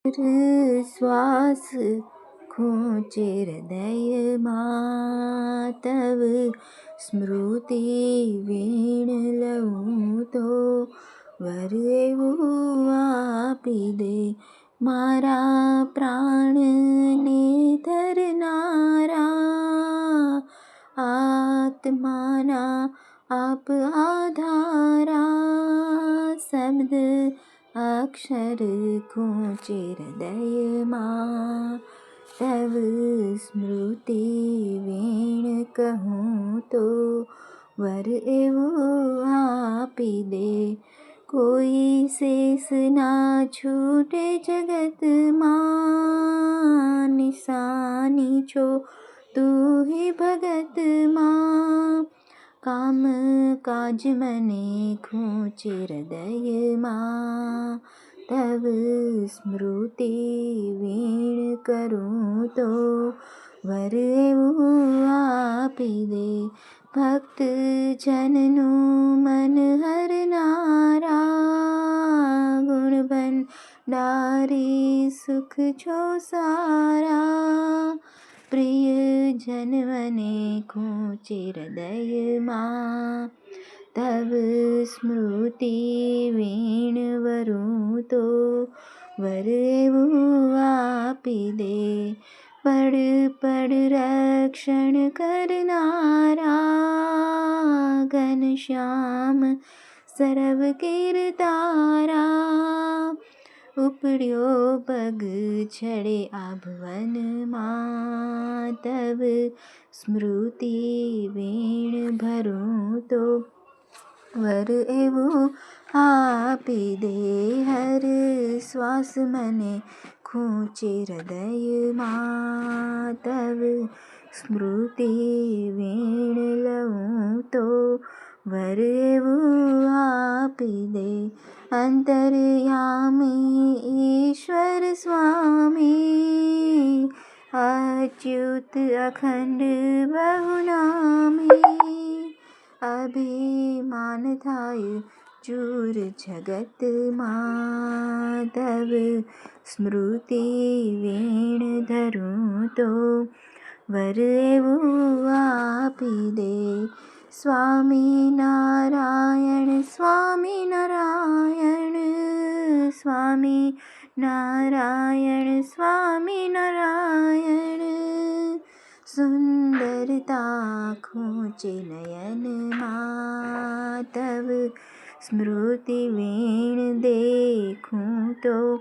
શ્વાસ ખૂંચે હૃદયમાં તવ સ્મૃતિ વીણ લઉં તો વર એવું આપી દે મારા પ્રાણને ધરનારા આત્માના આપ આધારા શબ્દ અક્ષર ખૂંચે હૃદયમાં તવ સ્મૃતિ વીણ કહું તો વર એવું આપી દે કોઈ શેષ ના છૂટે જગતમાં નિશાની છો તું હે ભગતમાં કામ કાજ મને ખૂંચે હૃદયમાં તવ સ્મૃતિ વીણ કરું તો વર એવું આપી દે ભક્ત જનનું મન હરનારા ગુણ ભંડારી સુખ છો સારા પ્રિય જન મને ખૂંચે હૃદયમાં તવ સ્મૃતિ વીણ વરું તો વર એવું આપી દે પડ પડ રક્ષણ કરનારા ઘનશ્યામ સરવ કીર્તારા ઉપડ્યો પગ છડે આ ભુવનમાં તવ સ્મૃતિ વીણ ભરું તો વર એવું આપી દે હર શ્વાસ મને ખૂંચે હૃદયમાં તવ સ્મૃતિ વીણ લઉં તો વર એવું આપી દે અંતર્યામી ઈશ્વર સ્વામી અચ્યુત અખંડ બહુનામી અભિમાન થાય ચૂર જગતમાં તવ સ્મૃતિ વીણ ધરું તો વર એવું આપી દે સ્વામી નારાયણ સ્વામી નારાયણ સ્વામી નારાયણ સ્વામી નારાયણ સુંદરતા ખૂંચે નયનમાં તવ સ્મૃતિ વીણ દેખું તો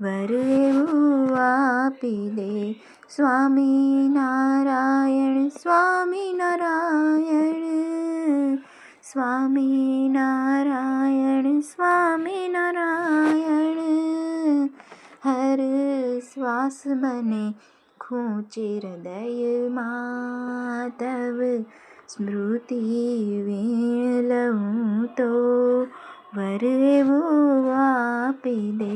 વર એવું આપી દે સ્વામી નારાયણ સ્વામી નારાયણ સ્વામી નારાયણ સ્વામી નારાયણ હર શ્વાસ મને ખૂંચે હૃદયમાં તવ સ્મૃતિ વીણ લઉં તો વર એવું આપી દે